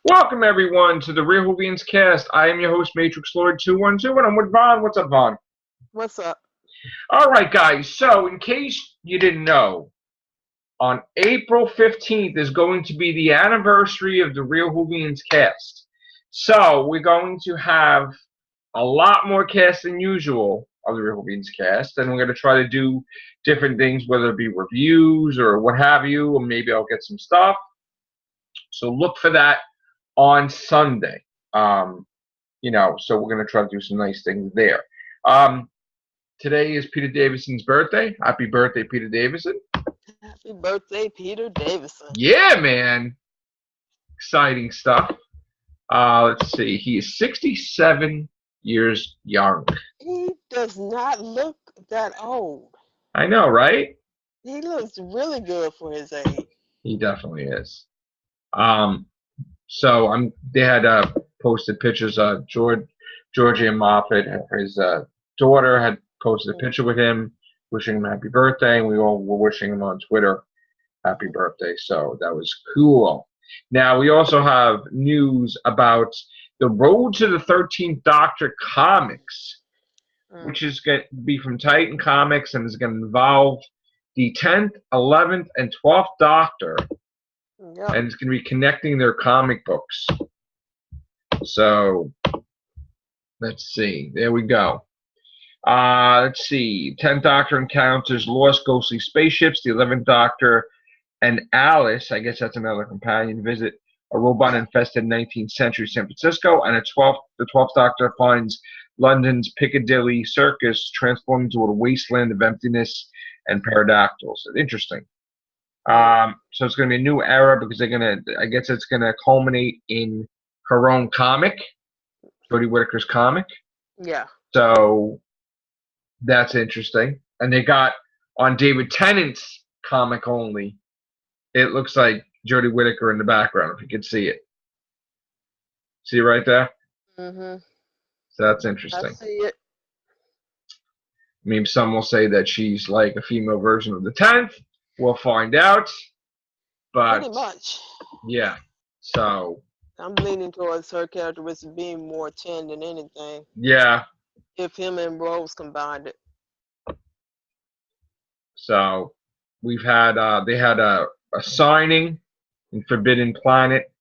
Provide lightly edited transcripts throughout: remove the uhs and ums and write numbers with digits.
Welcome everyone to the Real Whovians cast. I am your host, Matrix Lord 212, and I'm with Vaughn. What's up, Vaughn? What's up? All right, guys. So, in case you didn't know, on April 15th is going to be the anniversary of the Real Whovians cast. So, we're going to have a lot more cast than usual of the Real Whovians cast, and we're going to try to do different things, whether it be reviews or what have you, or maybe I'll get some stuff. So, look for that on Sunday. Um, so we're going to try to do some nice things there. Today is Peter Davison's birthday. Happy birthday, Peter Davison. Happy birthday, Peter Davison. Yeah, man. Exciting stuff. Let's see. He is 67 years young. He does not look that old. I know, right? He looks really good for his age. He definitely is. They had posted pictures. Georgia and Moffat, his daughter, had posted a picture with him, wishing him happy birthday, and we all were wishing him on Twitter happy birthday. So that was cool. Now we also have news about the Road to the 13th Doctor comics, which is going to be from Titan Comics and is going to involve the 10th, 11th, and 12th Doctor. Yep. And it's going to be connecting their comic books. So, let's see. There we go. Let's see. 10th Doctor encounters lost ghostly spaceships. The 11th Doctor and Alice, I guess that's another companion, visit a robot-infested 19th century San Francisco. And the 12th Doctor finds London's Piccadilly Circus transformed into a wasteland of emptiness and pterodactyls. Interesting. So it's going to be a new era because I guess it's going to culminate in her own comic, Jodie Whittaker's comic. Yeah. So that's interesting. And they got on David Tennant's comic only, it looks like Jodie Whittaker in the background, if you can see it. See it right there? Mm-hmm. So that's interesting. I see it. I mean, some will say that she's like a female version of the 10th. We'll find out. But pretty much. Yeah. So I'm leaning towards her characteristics being more 10 than anything. Yeah. If him and Rose combined it. So we've had they had a signing in Forbidden Planet.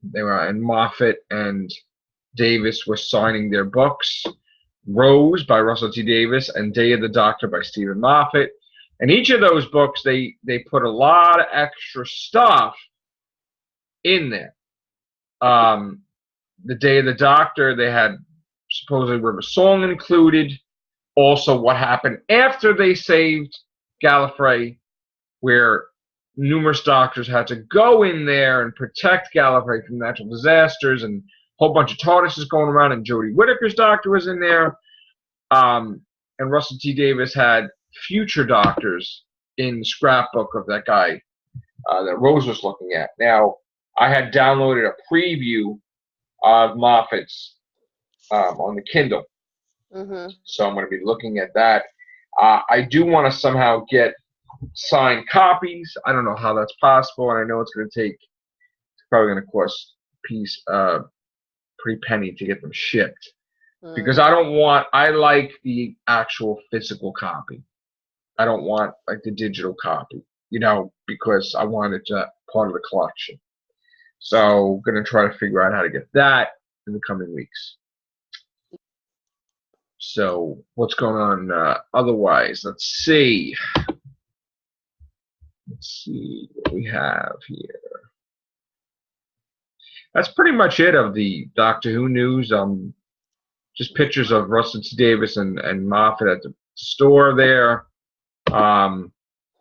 They were and Moffat and Davis were signing their books. Rose by Russell T. Davis and Day of the Doctor by Stephen Moffat. And each of those books, they put a lot of extra stuff in there. The Day of the Doctor, they had supposedly River Song included. Also, what happened after they saved Gallifrey, where numerous doctors had to go in there and protect Gallifrey from natural disasters, and a whole bunch of TARDISes going around, and Jodie Whittaker's Doctor was in there. And Russell T. Davis had future doctors in the scrapbook of that guy that Rose was looking at. Now, I had downloaded a preview of Moffat's on the Kindle. Mm-hmm. So I'm going to be looking at that. I do want to somehow get signed copies. I don't know how that's possible, and I know it's probably going to cost a pretty penny to get them shipped. Because I like the actual physical copy. I don't want like the digital copy, because I want it to part of the collection. So I'm going to try to figure out how to get that in the coming weeks. So what's going on otherwise? Let's see what we have here. That's pretty much it of the Doctor Who news. Just pictures of Russell T. Davis and Moffat at the store there.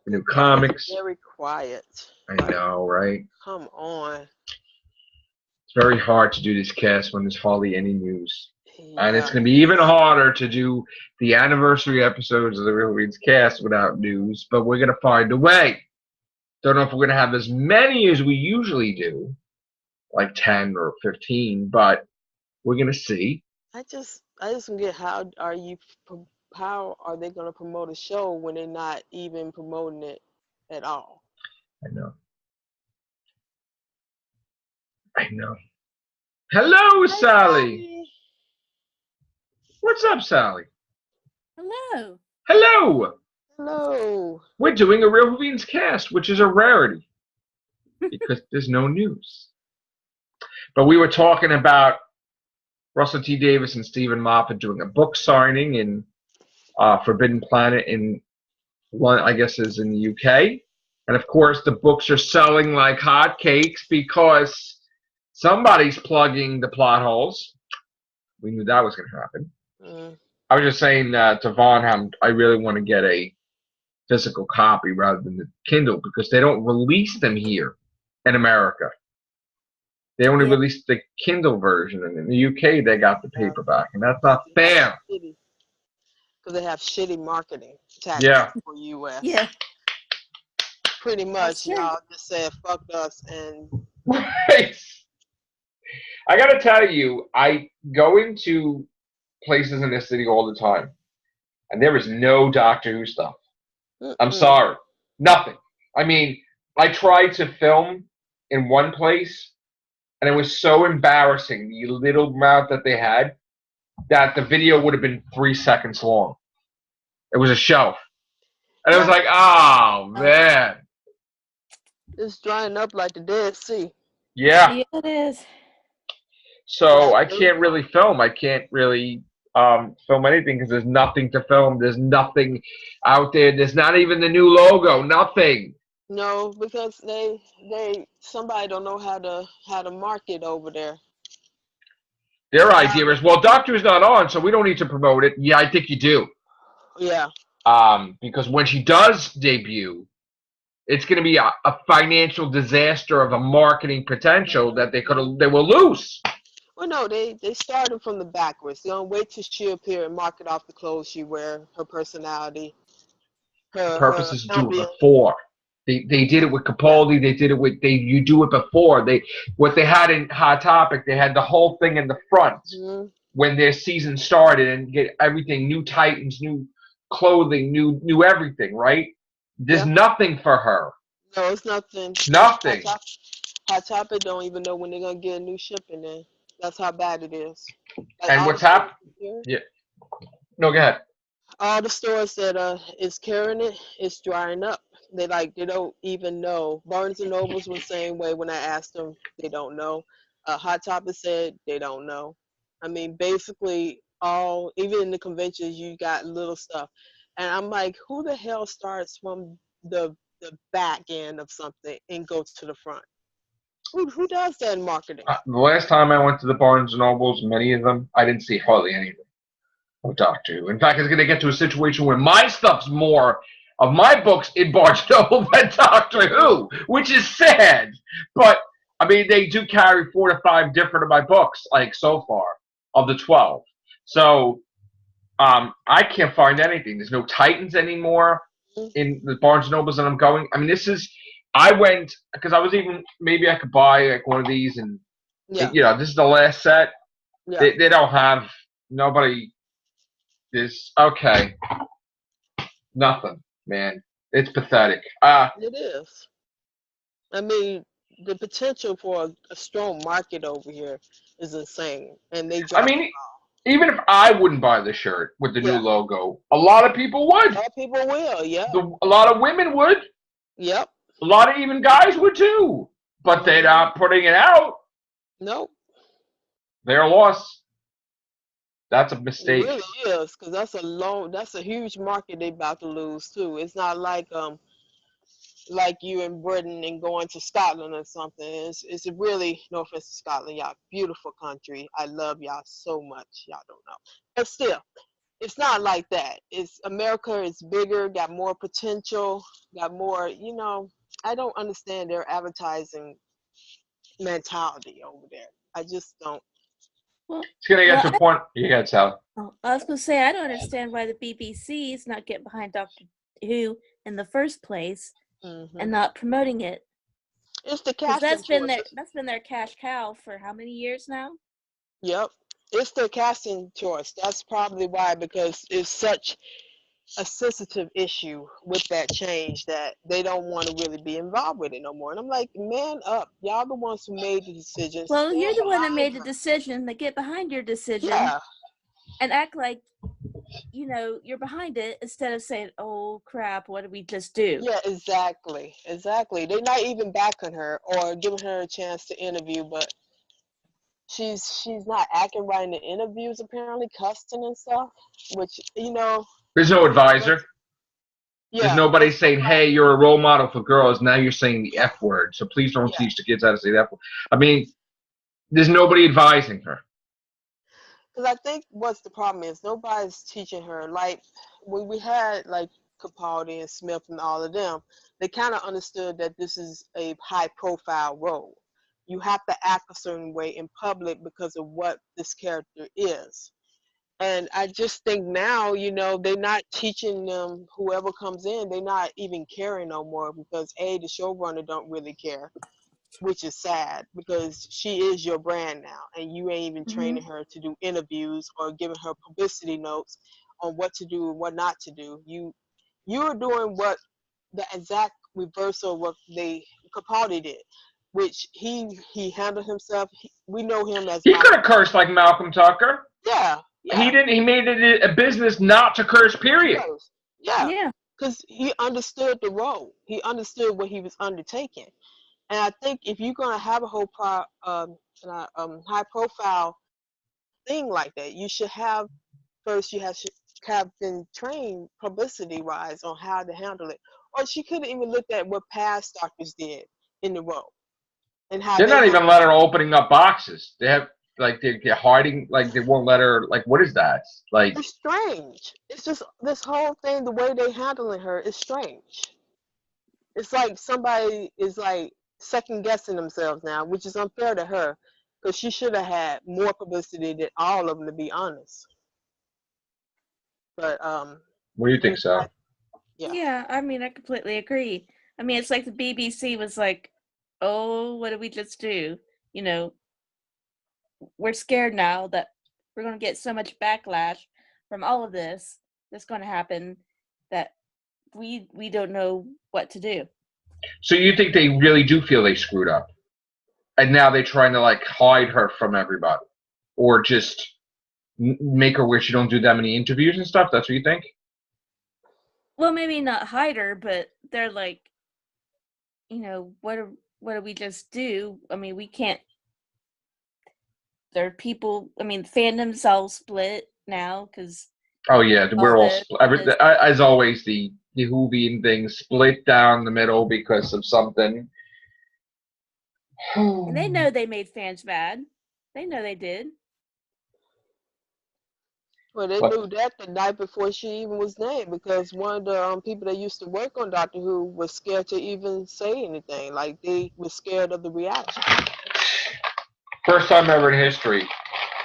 New comics. Very quiet. I know, right? Come on. It's very hard to do this cast when there's hardly any news. Yeah. And it's going to be even harder to do the anniversary episodes of the Real Whovians cast without news, but we're going to find a way. Don't know if we're going to have as many as we usually do, like 10 or 15, but we're going to see. I just don't get how are they going to promote a show when they're not even promoting it at all? I know. Hello, Hi, Sally. Sally. What's up, Sally? Hello. Hello. Hello. We're doing a Real Whovians cast, which is a rarity because there's no news. But we were talking about Russell T. Davis and Stephen Moffat doing a book signing in Forbidden Planet in London, I guess is in the UK. And of course, the books are selling like hotcakes because somebody's plugging the plot holes. We knew that was going to happen. Mm. I was just saying to Vaughn how I really want to get a physical copy rather than the Kindle because they don't release them here in America. They only release the Kindle version, and in the UK they got the paperback, and that's not fair. Because they have shitty marketing tactics Yeah. for US. Yeah. Pretty much, y'all just said fuck us and. Right. I gotta tell you, I go into places in this city all the time, and there is no Doctor Who stuff. I'm sorry. Nothing. I mean, I tried to film in one place, and it was so embarrassing, the little amount that they had, that the video would have been 3 seconds long. It was a shelf. And it was like, oh, man. It's drying up like the Dead Sea. Yeah. Yeah, it is. So I can't really film. I can't really film anything because there's nothing to film. There's nothing out there. There's not even the new logo. Nothing. No, because somebody don't know how to market over there. Their idea is, well, Doctor's not on, so we don't need to promote it. Yeah, I think you do. Yeah. Because when she does debut, it's going to be a financial disaster of a marketing potential that they will lose. Well, no, they started from the backwards. They're gonna wait till she appear and market off the clothes she wear, her personality. The purpose is to do it before. They did it with Capaldi. They did it with you do it before. What they had in Hot Topic, they had the whole thing in the front when their season started and get everything, new Titans, new clothing, new everything, right? There's nothing for her. No, it's nothing. Nothing. Hot Topic don't even know when they're gonna get a new shipping in. That's how bad it is. Like and what's happened? Yeah. No, go ahead. All the stores that is carrying it, it's drying up. They don't even know. Barnes and Nobles was the same way when I asked them. They don't know. Hot Topic said they don't know. I mean, basically, even in the conventions, you got little stuff, and I'm like, who the hell starts from the back end of something and goes to the front? Who does that in marketing? The last time I went to the Barnes and Nobles, many of them, I didn't see hardly anything of Doctor Who. In fact, it's going to get to a situation where my stuff's more of my books in Barnes and Noble than Doctor Who, which is sad. But, I mean, they do carry 4 to 5 different of my books, like, so far, of the 12. So, I can't find anything. There's no Titans anymore in the Barnes and Nobles that I'm going. I mean, I went, because I was even, maybe I could buy, like, one of these, and, this is the last set. Yeah. They don't have, nobody is, okay. Nothing, man. It's pathetic. It is. I mean, the potential for a strong market over here is insane. And I mean, even if I wouldn't buy the shirt with the new logo, a lot of people would. A lot of people will, yeah. A lot of women would. Yep. A lot of even guys would too. But they're not putting it out. Nope. Their loss. That's a mistake. It really is, because that's a huge market they're about to lose too. It's not like you in Britain and going to Scotland or something. It's really, no offense to Scotland, y'all, beautiful country. I love y'all so much. Y'all don't know. But still, it's not like that. America is bigger, got more potential, got more, I don't understand their advertising mentality over there. I just don't. Well, it's going to get to a point. You got Sally. Oh, I was going to say, I don't understand why the BBC is not getting behind Doctor Who in the first place and not promoting it. It's the casting that's been their cash cow for how many years now? Yep. It's their casting choice. That's probably why, because it's such a sensitive issue with that change that they don't want to really be involved with it no more. And I'm like, man up. Y'all the ones who made the decision. Well, you're Stand the one that behind made the her. decision. That get behind your decision Yeah. and act like you're behind it instead of saying, "Oh crap, what did we just do?" Yeah, exactly. Exactly. They're not even backing her or giving her a chance to interview, but she's not acting right in the interviews, apparently cussing and stuff, which, There's no advisor. There's yeah, nobody there's saying, nobody. "Hey, you're a role model for girls. Now you're saying the Yeah, F word. So please don't yeah. teach the kids how to say the F word." I mean, there's nobody advising her. Because I think what's the problem is nobody's teaching her. Like when we had like Capaldi and Smith and all of them, they kind of understood that this is a high profile role. You have to act a certain way in public because of what this character is. And I just think now, they're not teaching them, whoever comes in, they're not even caring no more because the showrunner don't really care, which is sad because she is your brand now, and you ain't even Mm-hmm. training her to do interviews or giving her publicity notes on what to do and what not to do. You're doing what the exact reversal of what Capaldi did, which he handled himself. We know him as He could Malcolm. have cursed like Malcolm Tucker. Yeah, He yeah. didn't. He made it a business not to curse. Period. Yeah, Yeah. because he understood the role. He understood what he was undertaking. And I think if you're gonna have a high profile thing like that, you should have first. Should have been trained publicity wise on how to handle it. Or she could have even looked at what past doctors did in the role and how They're they not even handled letting her opening up boxes. They have like they're hiding. Like they won't let her. Like what is that? Like it. It's strange. It's just this whole thing. The way they handling her is strange. It's like somebody is like second guessing themselves now, which is unfair to her because she should have had more publicity than all of them, to be honest. But what do you think, they, so? yeah, Yeah, I mean, I completely agree. I mean, it's like the BBC was like, "Oh, what did we just do?" You know, we're scared now that we're going to get so much backlash from all of this that's going to happen that we don't know what to do. So you think they really do feel they screwed up, and now they're trying to like hide her from everybody, or just make her where she don't do that many interviews and stuff? That's what you think? Well, maybe not hide her, but they're like, what do we just do? I mean, we can't. There are people. I mean, fandoms all split now because Oh yeah, all we're all this. as always the Whovian thing split down the middle because of something. And they know they made fans mad. They know they did. well, they What? knew that the night before she even was named because one of the people that used to work on Doctor Who was scared to even say anything. Like they were scared of the reaction. First time ever in history,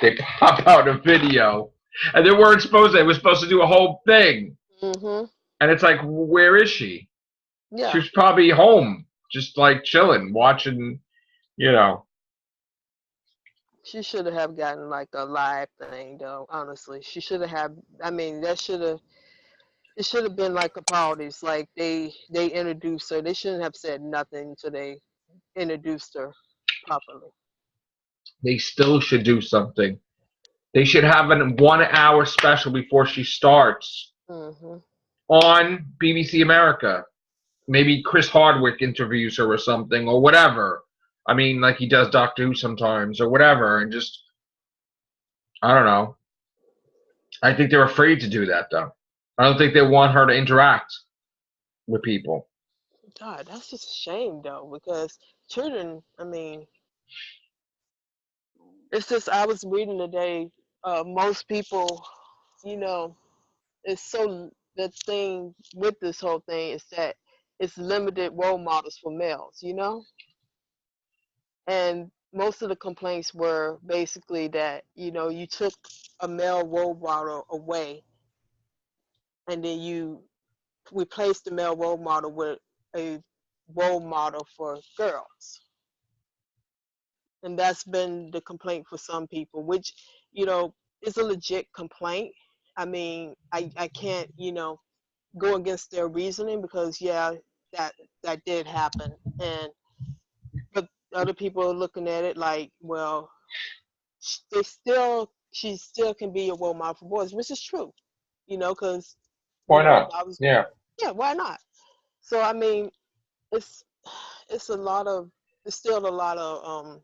they pop out a video, and they weren't supposed to. They were supposed to do a whole thing, Mhm. and it's like, where is she? She Yeah. was probably home, just like chilling, watching. You know, She should have gotten like a live thing though, honestly. She should have had I mean, it should have been like a parties. Like they introduced her. They shouldn't have said nothing until they introduced her properly. they still should do something. They should have a 1 hour special before she starts Mhm. on BBC America. Maybe Chris Hardwick interviews her or something, or whatever. I mean, like he does Doctor Who sometimes, or whatever, and just I don't know. I think they're afraid to do that, though. I don't think they want her to interact with people. God, that's just a shame though, because children, I mean, it's just I was reading today, most people, you know, it's so the thing with this whole thing is that it's limited role models for males. And most of the complaints were basically that, you took a male role model away and then you replaced the male role model with a role model for girls. And that's been the complaint for some people, which, is a legit complaint. I mean, I can't, go against their reasoning because yeah, that did happen, and but other people are looking at it like, well, she still can be a role model for boys, which is true, because Why not? I was Yeah. yeah, why not? So I mean, it's it's a lot of it's still a lot of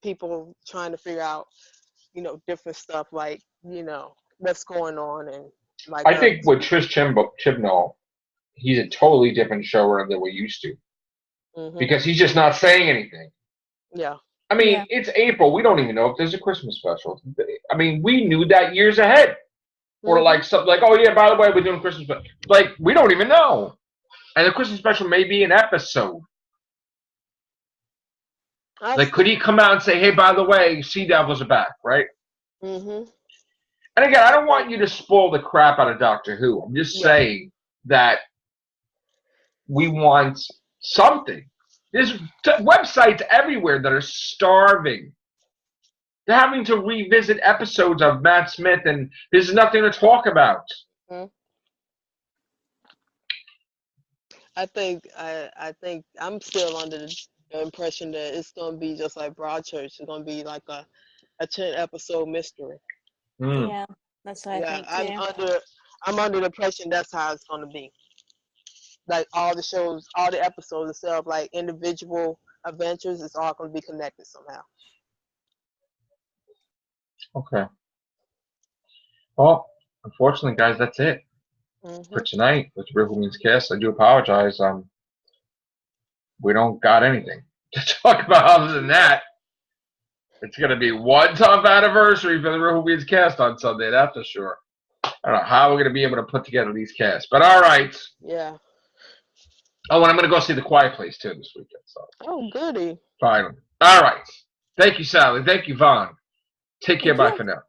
people trying to figure out different stuff like what's going on and like I think with Trish Chibnall, he's a totally different showrunner than we're used to hmm because he's just not saying anything. yeah. I mean, Yeah. it's April. We don't even know if there's a Christmas special. I mean, we knew that years ahead. Or hmm like something like, oh yeah, by the way, we're doing Christmas special. Like, we don't even know. And the Christmas special may be an episode. Like, could he come out and say, hey, by the way, Sea Devils are back, right? hmm And again, I don't think want you to spoil the crap out of Doctor Who. I'm just yeah. saying that we want something. There's websites everywhere that are starving. They're having to revisit episodes of Matt Smith, and there's nothing to talk about. Mhm. I think I'm still under the impression that it's gonna be just like Broadchurch. It's gonna be like a 10 episode mystery. Mm. Yeah, that's what I Yeah, think too. I'm under the impression that's how it's gonna be. Like all the shows, all the episodes instead of like individual adventures, it's all gonna be connected somehow. Okay. Well, unfortunately, guys, that's it for hmm tonight with Whovians Cast. I do apologize. We don't got anything to talk about other than that. It's going to be one tough anniversary for the Whovians Cast on Sunday, that's for sure. I don't know how we're going to be able to put together these casts, but all right. Yeah. Oh, and I'm going to go see The Quiet Place too this weekend. So Oh, goody. finally. All right. Thank you, Sally. Thank you, Vaughn. Take care. Thank Bye you. for now.